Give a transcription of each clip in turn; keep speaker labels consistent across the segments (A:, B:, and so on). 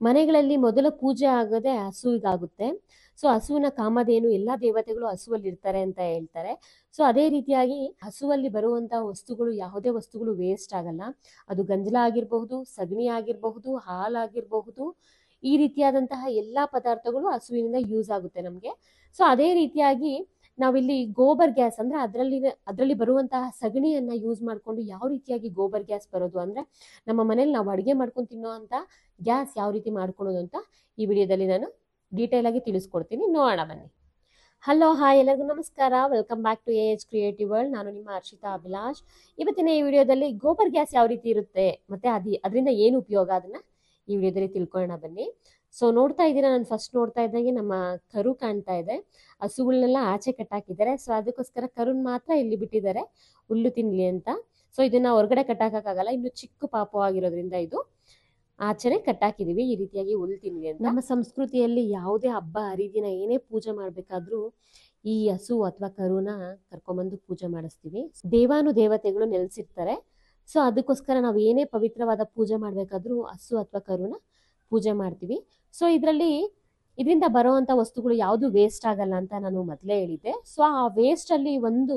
A: ಮನೆಗಳಲ್ಲಿ ಮೊದಲ ಪೂಜೆ ಆಗೋದೇ ಹಸುವಿಗಾಗುತ್ತೆ. ಸೊ ಹಸುವಿನ ಕಾಮಧೇನು ಎಲ್ಲಾ ದೇವತೆಗಳು ಹಸುವಲ್ಲಿ ಇರ್ತಾರೆ ಅಂತ ಹೇಳ್ತಾರೆ. ಸೊ ಅದೇ ರೀತಿಯಾಗಿ ಹಸುವಲ್ಲಿ ಬರುವಂತಹ ವಸ್ತುಗಳು, ಯಾವುದೇ ವಸ್ತುಗಳು ವೇಸ್ಟ್ ಆಗಲ್ಲ. ಅದು ಗಂಜಲ ಆಗಿರಬಹುದು, ಸಗಣಿ ಆಗಿರಬಹುದು, ಹಾಲಾಗಿರಬಹುದು, ಈ ರೀತಿಯಾದಂತಹ ಎಲ್ಲಾ ಪದಾರ್ಥಗಳು ಹಸುವಿನಿಂದ ಯೂಸ್ ಆಗುತ್ತೆ ನಮ್ಗೆ. ಸೊ ಅದೇ ರೀತಿಯಾಗಿ ನಾವಿಲ್ಲಿ ಗೋಬರ್ ಗ್ಯಾಸ್ ಅಂದ್ರೆ ಅದರಲ್ಲಿ ಬರುವಂತಹ ಸಗಣಿಯನ್ನ ಯೂಸ್ ಮಾಡ್ಕೊಂಡು ಯಾವ ರೀತಿಯಾಗಿ ಗೋಬರ್ ಗ್ಯಾಸ್ ಬರೋದು ಅಂದ್ರೆ ನಮ್ಮ ಮನೇಲಿ ನಾವು ಅಡುಗೆ ಮಾಡ್ಕೊಂಡು ತಿನ್ನೋ ಅಂತ ಗ್ಯಾಸ್ ಯಾವ ರೀತಿ ಮಾಡ್ಕೊಳೋದು ಅಂತ ಈ ವಿಡಿಯೋದಲ್ಲಿ ನಾನು ಡೀಟೇಲ್ ಆಗಿ ತಿಳಿಸ್ಕೊಡ್ತೀನಿ. ನೋಡೋಣ ಬನ್ನಿ. ಹಲೋ, ಹಾಯ್, ಎಲ್ಲರಿಗೂ ನಮಸ್ಕಾರ. Welcome back to AH creative world. ನಾನು ನಿಮ್ಮ ಹರ್ಷಿತಾ ಅಭಿಲಾಷ್. ಇವತ್ತಿನ ಈ ವಿಡಿಯೋದಲ್ಲಿ ಗೋಬರ್ ಗ್ಯಾಸ್ ಯಾವ ರೀತಿ ಇರುತ್ತೆ ಮತ್ತೆ ಅದರಿಂದ ಏನು ಉಪಯೋಗ ಅದನ್ನ ಈ ವಿಡಿಯೋದಲ್ಲಿ ತಿಳ್ಕೊಳ್ಳೋಣ ಬನ್ನಿ. ಸೊ ನೋಡ್ತಾ ಇದ್ದೀರಾ, ನಾನು ಫಸ್ಟ್ ನೋಡ್ತಾ ಇದ್ದಂಗೆ ನಮ್ಮ ಕರು ಕಾಣ್ತಾ ಇದೆ. ಹಸುಗಳನ್ನೆಲ್ಲ ಆಚೆ ಕಟ್ಟಾಕಿದ್ದಾರೆ. ಸೊ ಅದಕ್ಕೋಸ್ಕರ ಕರುನ್ ಮಾತ್ರ ಇಲ್ಲಿ ಬಿಟ್ಟಿದ್ದಾರೆ ಹುಲ್ಲು ತಿನ್ಲಿ ಅಂತ. ಸೊ ಇದನ್ನ ಹೊರಗಡೆ ಕಟ್ಟಾಕಕ್ಕಾಗಲ್ಲ, ಇನ್ನು ಚಿಕ್ಕ ಪಾಪು ಆಗಿರೋದ್ರಿಂದ ಇದು ಆಚೆನೆ ಕಟ್ಟಾಕಿದೀವಿ, ಈ ರೀತಿಯಾಗಿ ಹುಲ್ಲು ತಿನ್ಲಿ ಅಂತ. ನಮ್ಮ ಸಂಸ್ಕೃತಿಯಲ್ಲಿ ಯಾವುದೇ ಹಬ್ಬ ಹರಿದಿನ ಏನೇ ಪೂಜೆ ಮಾಡ್ಬೇಕಾದ್ರೂ ಈ ಹಸು ಅಥವಾ ಕರುನ ಕರ್ಕೊಂಡ್ಬಂದು ಪೂಜೆ ಮಾಡಿಸ್ತೀವಿ. ದೇವಾನು ದೇವತೆಗಳು ನೆಲೆಸಿರ್ತಾರೆ. ಸೊ ಅದಕ್ಕೋಸ್ಕರ ನಾವು ಏನೇ ಪವಿತ್ರವಾದ ಪೂಜೆ ಮಾಡ್ಬೇಕಾದ್ರೂ ಹಸು ಅಥವಾ ಕರುನ ಪೂಜೆ ಮಾಡ್ತೀವಿ. ಸೊ ಇದರಿಂದ ಬರುವಂತ ವಸ್ತುಗಳು ಯಾವುದು ವೇಸ್ಟ್ ಆಗಲ್ಲ ಅಂತ ನಾನು ಮೊದಲೇ ಹೇಳಿದ್ದೆ. ಸೊ ಆ ವೇಸ್ಟ್ ಅಲ್ಲಿ ಒಂದು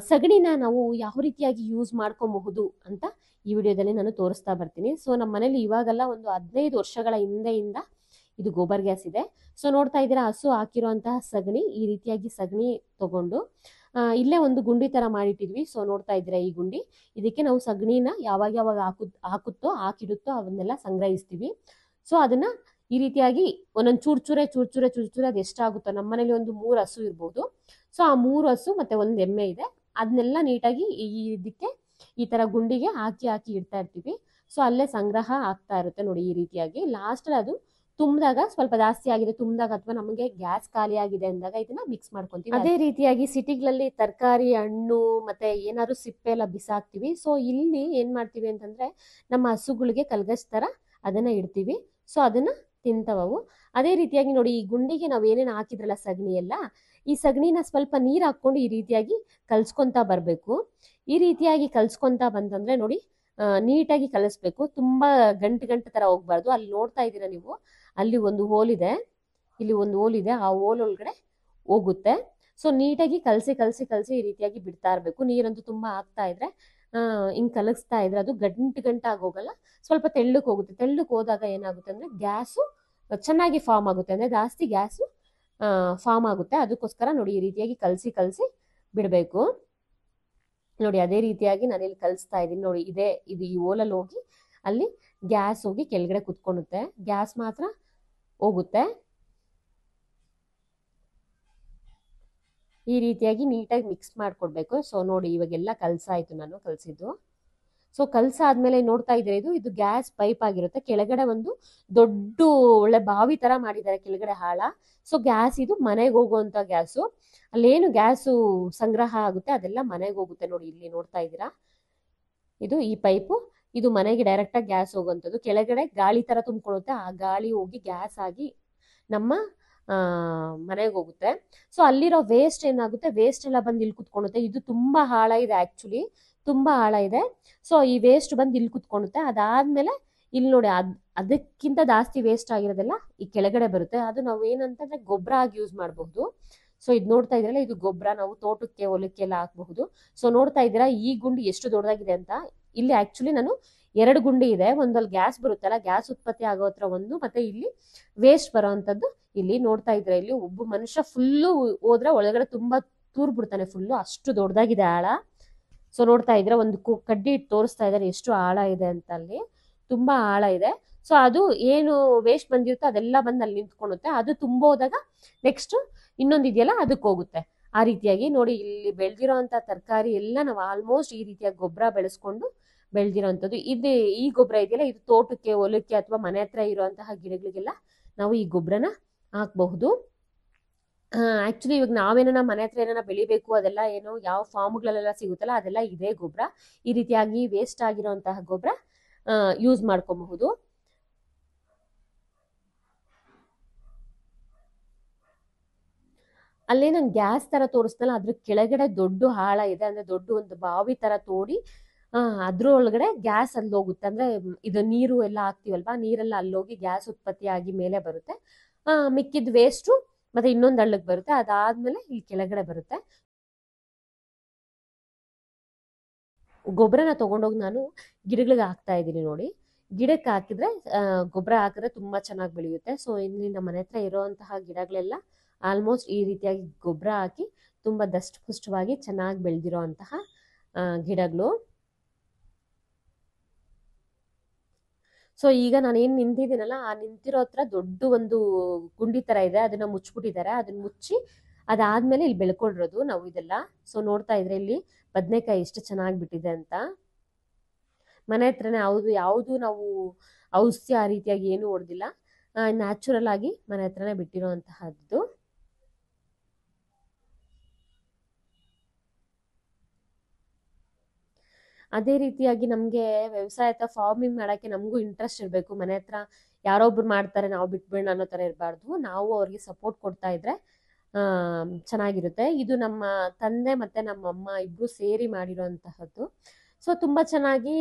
A: ಸಗಣಿನ ನಾವು ಯಾವ ರೀತಿಯಾಗಿ ಯೂಸ್ ಮಾಡ್ಕೊಬಹುದು ಅಂತ ಈ ವಿಡಿಯೋದಲ್ಲಿ ನಾನು ತೋರಿಸ್ತಾ ಬರ್ತೀನಿ. ಸೊ ನಮ್ಮ ಮನೇಲಿ ಇವಾಗೆಲ್ಲ ಒಂದು 15 ವರ್ಷಗಳ ಹಿಂದೆಯಿಂದ ಇದು ಗೋಬರ್ ಗ್ಯಾಸ್ ಇದೆ. ಸೊ ನೋಡ್ತಾ ಇದ್ದೀರಾ, ಹಸು ಹಾಕಿರುವಂತಹ ಸಗಣಿ, ಈ ರೀತಿಯಾಗಿ ಸಗಣಿ ತಗೊಂಡು ಇಲ್ಲೇ ಒಂದು ಗುಂಡಿ ತರ ಮಾಡಿಟ್ಟಿದ್ವಿ. ಸೊ ನೋಡ್ತಾ ಇದ್ದೀರಾ ಈ ಗುಂಡಿ, ಇದಕ್ಕೆ ನಾವು ಸಗಣಿನ ಯಾವಾಗ ಹಾಕಿಡುತ್ತೋ ಅವನ್ನೆಲ್ಲ ಸಂಗ್ರಹಿಸ್ತೀವಿ. ಸೊ ಅದನ್ನ ಈ ರೀತಿಯಾಗಿ ಒಂದೊಂದು ಚೂರ್ ಅದು ಎಷ್ಟಾಗುತ್ತೋ, ನಮ್ಮ ಮನೇಲಿ ಒಂದು 3 ಹಸು ಇರ್ಬೋದು. ಸೊ ಆ 3 ಹಸು ಮತ್ತೆ ಒಂದು ಎಮ್ಮೆ ಇದೆ. ಅದನ್ನೆಲ್ಲ ನೀಟಾಗಿ ಇದಕ್ಕೆ ಈ ತರ ಗುಂಡಿಗೆ ಹಾಕಿ ಇಡ್ತಾ ಇರ್ತೀವಿ. ಸೊ ಅಲ್ಲೇ ಸಂಗ್ರಹ ಆಗ್ತಾ ಇರುತ್ತೆ ನೋಡಿ. ಈ ರೀತಿಯಾಗಿ ಲಾಸ್ಟ್ ಅದು ತುಂಬಿದಾಗ, ಸ್ವಲ್ಪ ಜಾಸ್ತಿ ಆಗಿದೆ ತುಂಬಿದಾಗ ಅಥವಾ ನಮಗೆ ಗ್ಯಾಸ್ ಖಾಲಿ ಆಗಿದೆ ಅಂದಾಗ ಇದನ್ನ ಮಿಕ್ಸ್ ಮಾಡ್ಕೊಂತೀವಿ. ಅದೇ ರೀತಿಯಾಗಿ ಸಿಟಿಗಳಲ್ಲಿ ತರಕಾರಿ, ಹಣ್ಣು ಮತ್ತೆ ಏನಾದ್ರು ಸಿಪ್ಪೆ ಎಲ್ಲ ಬಿಸಾಕ್ತಿವಿ. ಸೊ ಇಲ್ಲಿ ಏನ್ ಮಾಡ್ತೀವಿ ಅಂತಂದ್ರೆ ನಮ್ಮ ಹಸುಗಳಿಗೆ ಕಲ್ಗಸ್ ತರ ಅದನ್ನ ಇಡ್ತೀವಿ. ಸೊ ಅದನ್ನ ತಿಂತವವು. ಅದೇ ರೀತಿಯಾಗಿ ನೋಡಿ, ಈ ಗುಂಡಿಗೆ ನಾವ್ ಏನೇನು ಹಾಕಿದ್ರಲ್ಲ ಸಗಣಿ ಎಲ್ಲ, ಈ ಸಗಣಿನ ಸ್ವಲ್ಪ ನೀರ್ ಹಾಕೊಂಡು ಈ ರೀತಿಯಾಗಿ ಕಲ್ಸ್ಕೊಂತ ಬರ್ಬೇಕು. ಈ ರೀತಿಯಾಗಿ ಕಲ್ಸ್ಕೊಂತ ಬಂತಂದ್ರೆ ನೋಡಿ, ನೀಟಾಗಿ ಕಲಿಸ್ಬೇಕು. ತುಂಬಾ ಗಂಟು ತರ ಹೋಗ್ಬಾರ್ದು. ಅಲ್ಲಿ ನೋಡ್ತಾ ಇದ್ದೀರಾ ನೀವು, ಅಲ್ಲಿ ಒಂದು ಹೋಲ್ ಇದೆ, ಇಲ್ಲಿ ಒಂದು ಹೋಲ್ ಇದೆ, ಆ ಹೋಲ್ ಒಳಗಡೆ ಹೋಗುತ್ತೆ. ಸೊ ನೀಟಾಗಿ ಕಲ್ಸಿ ಈ ರೀತಿಯಾಗಿ ಬಿಡ್ತಾ ಇರ್ಬೇಕು. ನೀರಂತೂ ತುಂಬಾ ಹಾಕ್ತಾ ಇದ್ರೆ ಹಿಂಗ್ ಕಲಗಿಸ್ತಾ ಇದ್ರೆ ಅದು ಗಂಟಾಗಿ ಹೋಗಲ್ಲ, ಸ್ವಲ್ಪ ತೆಳ್ಳಕ್ ಹೋಗುತ್ತೆ. ತೆಳ್ಳಕ್ ಹೋದಾಗ ಏನಾಗುತ್ತೆ ಅಂದ್ರೆ ಗ್ಯಾಸು ಚೆನ್ನಾಗಿ ಫಾರ್ಮ್ ಆಗುತ್ತೆ, ಅಂದ್ರೆ ಜಾಸ್ತಿ ಗ್ಯಾಸು ಫಾರ್ಮ್ ಆಗುತ್ತೆ. ಅದಕ್ಕೋಸ್ಕರ ನೋಡಿ ಈ ರೀತಿಯಾಗಿ ಕಲ್ಸಿ ಬಿಡಬೇಕು. ನೋಡಿ ಅದೇ ರೀತಿಯಾಗಿ ನಾನು ಇಲ್ಲಿ ಕಲಿಸ್ತಾ ಇದ್ದೀನಿ ನೋಡಿ. ಇದು ಈ ಓಲಲ್ಲಿ ಹೋಗಿ ಅಲ್ಲಿ ಗ್ಯಾಸ್ ಹೋಗಿ ಕೆಳಗಡೆ ಕುತ್ಕೊಳ್ಳುತ್ತೆ, ಗ್ಯಾಸ್ ಮಾತ್ರ ಹೋಗುತ್ತೆ. ಈ ರೀತಿಯಾಗಿ ನೀಟಾಗಿ ಮಿಕ್ಸ್ ಮಾಡ್ಕೊಡ್ಬೇಕು. ಸೊ ನೋಡಿ ಇವಾಗೆಲ್ಲ ಕಲ್ಸಾಯ್ತು, ನಾನು ಕಲ್ಸಿದ್ದು. ಸೊ ಕಲ್ಸಾದ್ಮೇಲೆ ನೋಡ್ತಾ ಇದ್ರೆ ಇದು ಗ್ಯಾಸ್ ಪೈಪ್ ಆಗಿರುತ್ತೆ. ಕೆಳಗಡೆ ಒಂದು ದೊಡ್ಡ ಒಳ್ಳೆ ಬಾವಿ ತರ ಮಾಡಿದ್ದಾರೆ ಕೆಳಗಡೆ ಹಾಳ. ಸೊ ಗ್ಯಾಸ್ ಇದು ಮನೆಗೆ ಹೋಗುವಂತ ಗ್ಯಾಸು. ಅಲ್ಲೇನು ಗ್ಯಾಸು ಸಂಗ್ರಹ ಆಗುತ್ತೆ ಅದೆಲ್ಲ ಮನೆಗೆ ಹೋಗುತ್ತೆ. ನೋಡಿ ಇಲ್ಲಿ ನೋಡ್ತಾ ಇದ್ದೀರಾ, ಇದು ಈ ಪೈಪು, ಇದು ಮನೆಗೆ ಡೈರೆಕ್ಟ್ ಆಗಿ ಗ್ಯಾಸ್ ಹೋಗುವಂಥದ್ದು. ಕೆಳಗಡೆ ಗಾಳಿ ತರ ತುಂಬಿಕೊಳ್ಳುತ್ತೆ, ಆ ಗಾಳಿ ಹೋಗಿ ಗ್ಯಾಸ್ ಆಗಿ ನಮ್ಮ ಮನೆಗೆ ಹೋಗುತ್ತೆ. ಸೊ ಅಲ್ಲಿರೋ ವೇಸ್ಟ್ ಏನಾಗುತ್ತೆ, ವೇಸ್ಟ್ ಎಲ್ಲ ಬಂದು ಇಲ್ಲಿ ಕುತ್ಕೊಳ್ಳುತ್ತೆ. ಇದು ತುಂಬಾ ಆಳ ಇದೆ, ಆಕ್ಚುಲಿ ತುಂಬಾ ಆಳ ಇದೆ. ಸೊ ಈ ವೇಸ್ಟ್ ಬಂದು ಇಲ್ಲಿ ಕುತ್ಕೊಳ್ಳುತ್ತೆ. ಅದಾದ್ಮೇಲೆ ಇಲ್ಲಿ ನೋಡಿ, ಅದಕ್ಕಿಂತ ಜಾಸ್ತಿ ವೇಸ್ಟ್ ಆಗಿರೋದೆಲ್ಲ ಈ ಕೆಳಗಡೆ ಬರುತ್ತೆ. ಅದು ನಾವು ಏನಂತಂದ್ರೆ ಗೊಬ್ಬರ ಆಗಿ ಯೂಸ್ ಮಾಡಬಹುದು. ಸೊ ಇದು ನೋಡ್ತಾ ಇದ್ರಲ್ಲ, ಇದು ಗೊಬ್ಬರ ನಾವು ತೋಟಕ್ಕೆ ಹೊಲಕ್ಕೆ ಎಲ್ಲ ಹಾಕಬಹುದು. ಸೊ ನೋಡ್ತಾ ಇದ್ದೀರಾ ಈ ಗುಂಡಿ ಎಷ್ಟು ದೊಡ್ಡದಾಗಿದೆ ಅಂತ. ಇಲ್ಲಿ ಆಕ್ಚುಲಿ ನಾನು 2 ಗುಂಡಿ ಇದೆ. ಒಂದಲ್ಲಿ ಗ್ಯಾಸ್ ಬರುತ್ತಲ್ಲ, ಗ್ಯಾಸ್ ಉತ್ಪತ್ತಿ ಆಗೋ ಹತ್ರ ಒಂದು, ಮತ್ತೆ ಇಲ್ಲಿ ವೇಸ್ಟ್ ಬರೋವಂಥದ್ದು ಇಲ್ಲಿ ನೋಡ್ತಾ ಇದ್ರೆ. ಇಲ್ಲಿ ಒಬ್ಬ ಮನುಷ್ಯ ಫುಲ್ಲು ಹೋದ್ರೆ ಒಳಗಡೆ ತುಂಬಾ ತೂರ್ ಬಿಡ್ತಾನೆ ಫುಲ್ಲು, ಅಷ್ಟು ದೊಡ್ಡದಾಗಿದೆ ಆಳ. ಸೊ ನೋಡ್ತಾ ಇದ್ರೆ ಒಂದು ಕಡ್ಡಿ ಇಟ್ಟು ತೋರಿಸ್ತಾ ಇದ್ದಾರೆ ಎಷ್ಟು ಆಳ ಇದೆ ಅಂತ. ಅಲ್ಲಿ ತುಂಬಾ ಆಳ ಇದೆ. ಸೊ ಅದು ಏನು ವೇಸ್ಟ್ ಬಂದಿರುತ್ತೋ ಅದೆಲ್ಲ ಬಂದು ಅಲ್ಲಿ ನಿಂತ್ಕೊಳ್ಳುತ್ತೆ. ಅದು ತುಂಬೋದಾಗ ನೆಕ್ಸ್ಟ್ ಇನ್ನೊಂದು ಇದೆಯಲ್ಲ ಅದಕ್ಕೆ ಹೋಗುತ್ತೆ. ಆ ರೀತಿಯಾಗಿ ನೋಡಿ, ಇಲ್ಲಿ ಬೆಳೆದಿರೋಂಥ ತರಕಾರಿ ಎಲ್ಲ ನಾವು ಆಲ್ಮೋಸ್ಟ್ ಈ ರೀತಿಯಾಗಿ ಗೊಬ್ಬರ ಬೆಳೆಸ್ಕೊಂಡು ಬೆಳೆದಿರೋಂಥದ್ದು. ಈ ಗೊಬ್ಬರ ಇದೆಯಲ್ಲ, ಇದು ತೋಟಕ್ಕೆ ಹೊಲಕ್ಕೆ ಅಥವಾ ಮನೆ ಹತ್ರ ಇರುವಂತಹ ಗಿಡಗಳಿಗೆಲ್ಲ ನಾವು ಈ ಗೊಬ್ಬರನ ಹಾಕಬಹುದು. ಆಕ್ಚುಲಿ ಇವಾಗ ನಾವೇನ ಮನೆ ಹತ್ರ ಏನಾರ ಬೆಳಿಬೇಕು, ಅದೆಲ್ಲ ಏನು ಯಾವ ಫಾರ್ಮ್ಗಳೆಲ್ಲ ಸಿಗುತ್ತಲ್ಲ ಅದೆಲ್ಲ ಇದೇ ಗೊಬ್ಬರ. ಈ ರೀತಿಯಾಗಿ ವೇಸ್ಟ್ ಆಗಿರುವಂತಹ ಗೊಬ್ಬರ ಯೂಸ್ ಮಾಡ್ಕೋಬಹುದು. ಅಲ್ಲೇ ನಾನು ಗ್ಯಾಸ್ ತರ ತೋರಿಸ್ನಲ್ಲ, ಅದ್ರ ಕೆಳಗಡೆ ದೊಡ್ಡ ಆಳ ಇದೆ, ಅಂದ್ರೆ ದೊಡ್ಡ ಒಂದು ಬಾವಿ ತರ ತೋಡಿ ಅದ್ರ ಒಳಗಡೆ ಗ್ಯಾಸ್ ಅಲ್ಲಿ ಹೋಗುತ್ತೆ. ಅಂದ್ರೆ ಇದು ನೀರು ಎಲ್ಲ ಹಾಕ್ತಿವಲ್ವಾ, ನೀರೆಲ್ಲ ಅಲ್ಲೋಗಿ ಗ್ಯಾಸ್ ಉತ್ಪತ್ತಿ ಆಗಿ ಮೇಲೆ ಬರುತ್ತೆ. ಮಿಕ್ಕಿದ ವೇಸ್ಟು ಮತ್ತೆ ಇನ್ನೊಂದು ಹಳ್ಳಕ್ಕೆ ಬರುತ್ತೆ. ಅದಾದ್ಮೇಲೆ ಇಲ್ಲಿ ಕೆಳಗಡೆ ಬರುತ್ತೆ. ಗೊಬ್ಬರನ ತಗೊಂಡೋಗಿ ನಾನು ಗಿಡಗಳಿಗೆ ಹಾಕ್ತಾ ಇದ್ದೀನಿ ನೋಡಿ. ಗಿಡಕ್ಕೆ ಹಾಕಿದ್ರೆ ಗೊಬ್ಬರ ಹಾಕಿದ್ರೆ ತುಂಬಾ ಚೆನ್ನಾಗಿ ಬೆಳೆಯುತ್ತೆ. ಸೊ ಇಲ್ಲಿ ನಮ್ಮ ಮನೆ ಹತ್ರ ಇರುವಂತಹ ಗಿಡಗಳೆಲ್ಲ ಆಲ್ಮೋಸ್ಟ್ ಈ ರೀತಿಯಾಗಿ ಗೊಬ್ಬರ ಹಾಕಿ ತುಂಬಾ ದಷ್ಟಪುಷ್ಟವಾಗಿ ಚೆನ್ನಾಗಿ ಬೆಳೆದಿರೋ ಅಂತಹ ಗಿಡಗಳು. ಸೊ ಈಗ ನಾನು ಏನ್ ನಿಂತಿದ್ದೀನಲ್ಲ, ಆ ನಿಂತಿರೋ ಹತ್ರ ದೊಡ್ಡ ಒಂದು ಗುಂಡಿ ತರ ಇದೆ, ಅದನ್ನ ಮುಚ್ಚಿಬಿಟ್ಟಿದ್ದಾರೆ. ಅದನ್ನ ಮುಚ್ಚಿ ಅದಾದ್ಮೇಲೆ ಇಲ್ಲಿ ಬೆಳ್ಕೊಂಡಿರೋದು ನಾವು ಇದೆಲ್ಲ. ಸೊ ನೋಡ್ತಾ ಇದ್ರೆ ಇಲ್ಲಿ ಬದನೆಕಾಯಿ ಎಷ್ಟು ಚೆನ್ನಾಗಿ ಬಿಟ್ಟಿದೆ ಅಂತ. ಮನೆ ಹತ್ರನೇ ಯಾವುದು ನಾವು ಔಷಧಿ ಆ ರೀತಿಯಾಗಿ ಏನು ಹೊಡೆದಿಲ್ಲ, ನ್ಯಾಚುರಲ್ ಆಗಿ ಮನೆ ಹತ್ರನೇ ಬಿಟ್ಟಿರುವಂತಹದ್ದು. ಅದೇ ರೀತಿಯಾಗಿ ನಮ್ಗೆ ವ್ಯವಸಾಯ ಅಥವಾ ಫಾರ್ಮಿಂಗ್ ಮಾಡಕ್ಕೆ ನಮಗೂ ಇಂಟ್ರೆಸ್ಟ್ ಇರಬೇಕು. ಮನೆ ಹತ್ರ ಯಾರೊಬ್ರು ಮಾಡ್ತಾರೆ ನಾವು ಬಿಟ್ಬಿಡೋಣ ಅನ್ನೋ ತರ ಇರಬಾರ್ದು. ನಾವು ಅವ್ರಿಗೆ ಸಪೋರ್ಟ್ ಕೊಡ್ತಾ ಇದ್ರೆ ಚೆನ್ನಾಗಿರುತ್ತೆ. ಇದು ನಮ್ಮ ತಂದೆ ಮತ್ತೆ ನಮ್ಮ ಅಮ್ಮ ಇಬ್ರು ಸೇರಿ ಮಾಡಿರೋಂತಹದ್ದು. ಸೊ ತುಂಬಾ ಚೆನ್ನಾಗಿ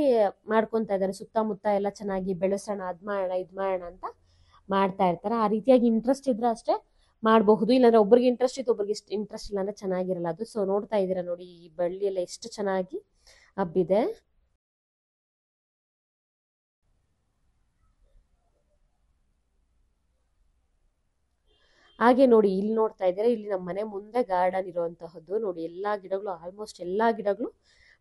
A: ಮಾಡ್ಕೊಂತಾ ಇದ್ದಾರೆ. ಸುತ್ತಮುತ್ತ ಎಲ್ಲ ಚೆನ್ನಾಗಿ ಬೆಳೆಸೋಣ, ಅದ್ ಮಾಡೋಣ ಇದ್ ಮಾಡೋಣ ಅಂತ ಮಾಡ್ತಾ ಇರ್ತಾರೆ. ಆ ರೀತಿಯಾಗಿ ಇಂಟ್ರೆಸ್ಟ್ ಇದ್ರೆ ಅಷ್ಟೇ ಮಾಡಬಹುದು. ಇಲ್ಲಾಂದ್ರೆ ಒಬ್ರಿಗೆ ಇಂಟ್ರೆಸ್ಟ್ ಇತ್ತು ಒಬ್ರಿಗೆ ಇಂಟ್ರೆಸ್ಟ್ ಇಲ್ಲ ಅಂದ್ರೆ ಚೆನ್ನಾಗಿರಲ್ಲ ಅದು. ಸೊ ನೋಡ್ತಾ ಇದ್ದೀರಾ ನೋಡಿ, ಈ ಬಳ್ಳಿ ಎಲ್ಲ ಎಷ್ಟು ಚೆನ್ನಾಗಿ ಹಬ್ಬಿದೆ. ಹಾಗೆ ನೋಡಿ ಇಲ್ಲಿ ನೋಡ್ತಾ ಇದ್ದಾರೆ, ಇಲ್ಲಿ ನಮ್ಮ ಮನೆ ಮುಂದೆ ಗಾರ್ಡನ್ ಇರುವಂತಹದ್ದು ನೋಡಿ. ಎಲ್ಲಾ ಗಿಡಗಳು ಆಲ್ಮೋಸ್ಟ್ ಎಲ್ಲಾ ಗಿಡಗಳು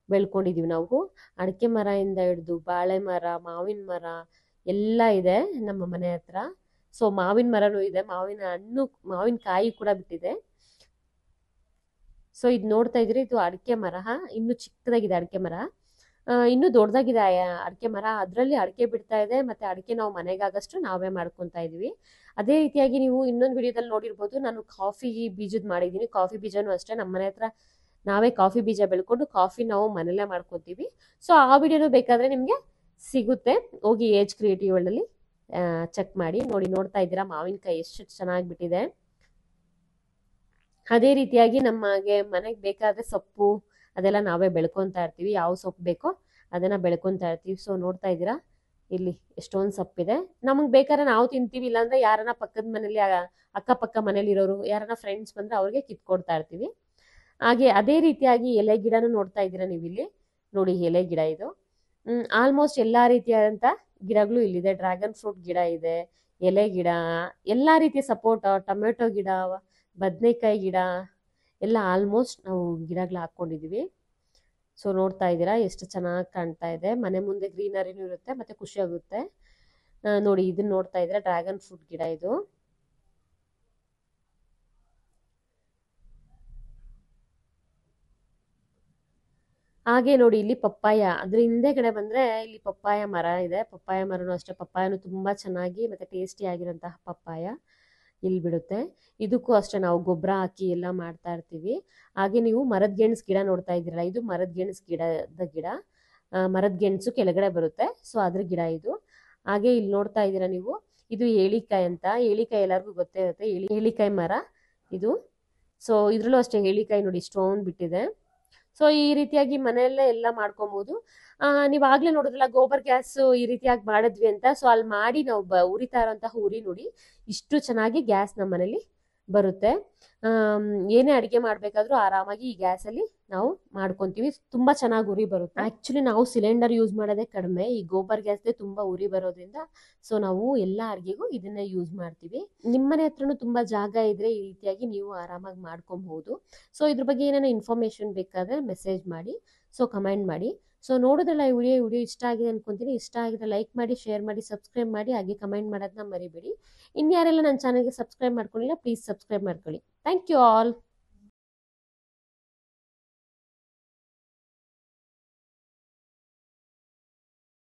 A: ಬೆಳ್ಕೊಂಡಿದೀವಿ ನಾವು. ಅಡಿಕೆ ಮರ ಇಂದ ಹಿಡಿದು ಬಾಳೆ ಮರ, ಮಾವಿನ ಮರ ಎಲ್ಲ ಇದೆ ನಮ್ಮ ಮನೆ ಹತ್ರ. ಸೊ ಮಾವಿನ ಮರನೂ ಇದೆ, ಮಾವಿನ ಹಣ್ಣು ಮಾವಿನಕಾಯಿ ಕೂಡ ಬಿಟ್ಟಿದೆ. ಸೊ ಇದು ನೋಡ್ತಾ ಇದ್ರಿ, ಇದು ಅಡಿಕೆ ಮರ. ಇನ್ನು ಚಿಕ್ಕದಾಗಿದೆ ಅಡಿಕೆ ಮರ, ಇನ್ನು ದೊಡ್ಡದಾಗಿದೆ ಅಡಿಕೆ ಮರ. ಅದರಲ್ಲಿ ಅಡಿಕೆ ಬಿಡ್ತಾ ಇದೆ, ಮತ್ತೆ ಅಡಿಕೆ ನಾವು ಮನೆಗಾಗಷ್ಟು ನಾವೇ ಮಾಡ್ಕೊಂತಾ ಇದೀವಿ. ಅದೇ ರೀತಿಯಾಗಿ ನೀವು ಇನ್ನೊಂದು ವಿಡಿಯೋದಲ್ಲಿ ನೋಡಿರ್ಬೋದು, ನಾನು ಕಾಫಿ ಬೀಜದ ಮಾಡಿದೀನಿ. ಕಾಫಿ ಬೀಜನೂ ಅಷ್ಟೇ ನಮ್ಮ ಮನೆ ಹತ್ರ ನಾವೇ ಕಾಫಿ ಬೀಜ ಬೆಳ್ಕೊಂಡು ಕಾಫಿ ನಾವು ಮನೇಲೆ ಮಾಡ್ಕೊತೀವಿ. ಸೊ ಆ ವಿಡಿಯೋನು ಬೇಕಾದ್ರೆ ನಿಮ್ಗೆ ಸಿಗುತ್ತೆ, ಹೋಗಿ ಏಜ್ ಕ್ರಿಯೇಟಿವ್ ಅಲ್ಲಿ ಚೆಕ್ ಮಾಡಿ ನೋಡಿ. ನೋಡ್ತಾ ಇದ್ದೀರಾ ಮಾವಿನಕಾಯಿ ಎಷ್ಟು ಚೆನ್ನಾಗಿ ಬಿಟ್ಟಿದೆ. ಅದೇ ರೀತಿಯಾಗಿ ನಮಗೆ ಮನೆಗೆ ಬೇಕಾದ್ರೆ ಸೊಪ್ಪು ಅದೆಲ್ಲ ನಾವೇ ಬೆಳ್ಕೊಂತಾ ಇರ್ತೀವಿ. ಯಾವ ಸೊಪ್ಪು ಬೇಕೋ ಅದನ್ನ ಬೆಳ್ಕೊಂತಾ ಇರ್ತೀವಿ. ಸೊ ನೋಡ್ತಾ ಇದ್ದೀರಾ ಇಲ್ಲಿ ಎಷ್ಟೊಂದು ಸೊಪ್ಪಿದೆ. ನಮಗೆ ಬೇಕಾದ್ರೆ ನಾವು ತಿಂತೀವಿ, ಇಲ್ಲಾಂದ್ರೆ ಯಾರನ್ನ ಪಕ್ಕದ ಮನೇಲಿ ಅಕ್ಕಪಕ್ಕ ಮನೇಲಿ ಇರೋರು ಯಾರನ್ನ ಫ್ರೆಂಡ್ಸ್ ಬಂದ್ರೆ ಅವ್ರಿಗೆ ಕಿತ್ಕೊಡ್ತಾ ಇರ್ತೀವಿ. ಹಾಗೆ ಅದೇ ರೀತಿಯಾಗಿ ಎಲೆ ಗಿಡನೂ ನೋಡ್ತಾ ಇದ್ದೀರಾ ನೀವು ಇಲ್ಲಿ ನೋಡಿ. ಎಲೆ ಗಿಡ ಇದು ಆಲ್ಮೋಸ್ಟ್ ಎಲ್ಲಾ ರೀತಿಯಾದಂತ ಗಿಡಗಳು ಇಲ್ಲಿದೆ. ಡ್ರ್ಯಾಗನ್ ಫ್ರೂಟ್ ಗಿಡ ಇದೆ, ಎಲೆ ಗಿಡ, ಎಲ್ಲಾ ರೀತಿಯ ಸಪೋಟ, ಟೊಮೆಟೊ ಗಿಡ, ಬದನೆಕಾಯಿ ಗಿಡ ಎಲ್ಲ ಆಲ್ಮೋಸ್ಟ್ ನಾವು ಗಿಡಗಳು ಹಾಕೊಂಡಿದೀವಿ. ಸೊ ನೋಡ್ತಾ ಇದ್ದೀರಾ ಎಷ್ಟು ಚೆನ್ನಾಗಿ ಕಾಣ್ತಾ ಇದೆ. ಮನೆ ಮುಂದೆ ಗ್ರೀನರಿನೂ ಇರುತ್ತೆ ಮತ್ತೆ ಖುಷಿ ಆಗುತ್ತೆ ನೋಡಿ. ಇದನ್ನ ನೋಡ್ತಾ ಇದ್ರೆ ಡ್ರ್ಯಾಗನ್ ಫ್ರೂಟ್ ಗಿಡ ಇದು. ಹಾಗೆ ನೋಡಿ ಇಲ್ಲಿ ಪಪ್ಪಾಯ, ಅದ್ರ ಹಿಂದೆಗಡೆ ಬಂದ್ರೆ ಇಲ್ಲಿ ಪಪ್ಪಾಯ ಮರ ಇದೆ. ಪಪ್ಪಾಯ ಮರನೂ ಅಷ್ಟೇ, ಪಪ್ಪಾಯನು ತುಂಬಾ ಚೆನ್ನಾಗಿ ಮತ್ತೆ ಟೇಸ್ಟಿ ಆಗಿರೋಂತಹ ಪಪ್ಪಾಯ ಇಲ್ಲಿ ಬಿಡುತ್ತೆ. ಇದಕ್ಕೂ ಅಷ್ಟೇ ನಾವು ಗೊಬ್ಬರ ಹಾಕಿ ಎಲ್ಲ ಮಾಡ್ತಾ ಇರ್ತೀವಿ. ಹಾಗೆ ನೀವು ಮರದ ಗೆಣಸು ಗಿಡ ನೋಡ್ತಾ ಇದ್ದೀರಲ್ಲ, ಇದು ಮರದ ಗೆಣಸು ಗಿಡದ ಗಿಡ. ಮರದ ಗೆಣಸು ಕೆಳಗಡೆ ಬರುತ್ತೆ, ಸೊ ಅದ್ರ ಗಿಡ ಇದು. ಹಾಗೆ ಇಲ್ಲಿ ನೋಡ್ತಾ ಇದ್ದೀರಾ ನೀವು, ಇದು ಏಳಿಕಾಯಿ ಅಂತ. ಏಳಿಕಾಯಿ ಎಲ್ಲರಿಗೂ ಗೊತ್ತೇ ಇರುತ್ತೆ, ಏಳಿಕಾಯಿ ಮರ ಇದು. ಸೊ ಇದ್ರಲ್ಲೂ ಅಷ್ಟೇ ಏಳಿಕಾಯಿ ನೋಡಿ ಇಷ್ಟೊಂದು ಬಿಟ್ಟಿದೆ. ಸೊ ಈ ರೀತಿಯಾಗಿ ಮನೆಯಲ್ಲೇ ಎಲ್ಲ ಮಾಡ್ಕೊಬಹುದು. ನೀವ್ ಆಗ್ಲೇ ನೋಡಿದ್ರಲ್ಲ ಗೋಬರ್ ಗ್ಯಾಸ್ ಈ ರೀತಿಯಾಗಿ ಮಾಡಿದ್ವಿ ಅಂತ. ಸೊ ಅಲ್ಲಿ ಮಾಡಿ ನಾವು ಉರಿತಾ ಇರೋಂತಹ ಉರಿ ನೋಡಿ ಇಷ್ಟು ಚೆನ್ನಾಗಿ ಗ್ಯಾಸ್ ನಮ್ಮ ಮನೇಲಿ ಬರುತ್ತೆ. ಏನೇ ಅಡಿಗೆ ಮಾಡ್ಬೇಕಾದ್ರೂ ಆರಾಮಾಗಿ ಈ ಗ್ಯಾಸ್ ಅಲ್ಲಿ ನಾವು ಮಾಡ್ಕೊಂತೀವಿ. ತುಂಬಾ ಚೆನ್ನಾಗಿ ಉರಿ ಬರುತ್ತೆ. ಆಕ್ಚುಲಿ ನಾವು ಸಿಲಿಂಡರ್ ಯೂಸ್ ಮಾಡೋದೇ ಕಡಿಮೆ, ಈ ಗೋಬರ್ ಗ್ಯಾಸ್ ತುಂಬಾ ಉರಿ ಬರೋದ್ರಿಂದ ಸೊ ನಾವು ಎಲ್ಲಾ ಅಡಿಗೆಗೂ ಇದನ್ನೇ ಯೂಸ್ ಮಾಡ್ತೀವಿ. ನಿಮ್ಮನೆ ಹತ್ರನೂ ತುಂಬಾ ಜಾಗ ಇದ್ರೆ ಈ ರೀತಿಯಾಗಿ ನೀವು ಆರಾಮಾಗಿ ಮಾಡ್ಕೊಬಹುದು. ಸೊ ಇದ್ರ ಬಗ್ಗೆ ಏನೇನೋ ಇನ್ಫಾರ್ಮೇಶನ್ ಬೇಕಾದ್ರೆ ಮೆಸೇಜ್ ಮಾಡಿ, ಸೊ ಕಮೆಂಟ್ ಮಾಡಿ. ಸೊ ನೋಡೋದಲ್ಲ ಈ ವಿಡಿಯೋ ಇಷ್ಟ ಆಗಿದೆ ಅನ್ಕೊಂತೀನಿ. ಇಷ್ಟ ಆಗಿದ್ರೆ ಲೈಕ್ ಮಾಡಿ, ಶೇರ್ ಮಾಡಿ, ಸಬ್ಸ್ಕ್ರೈಬ್ ಮಾಡಿ, ಹಾಗೆ ಕಮೆಂಟ್ ಮಾಡೋದನ್ನ ಮರಿಬೇಡಿ. ಇನ್ಯಾರೆಲ್ಲ ನನ್ನ ಚಾನಲ್ಗೆ ಸಬ್ಸ್ಕ್ರೈಬ್ ಮಾಡ್ಕೊಳ್ಳಿಲ್ಲ ಪ್ಲೀಸ್ ಸಬ್ಸ್ಕ್ರೈಬ್ ಮಾಡ್ಕೊಳ್ಳಿ. Thank you all.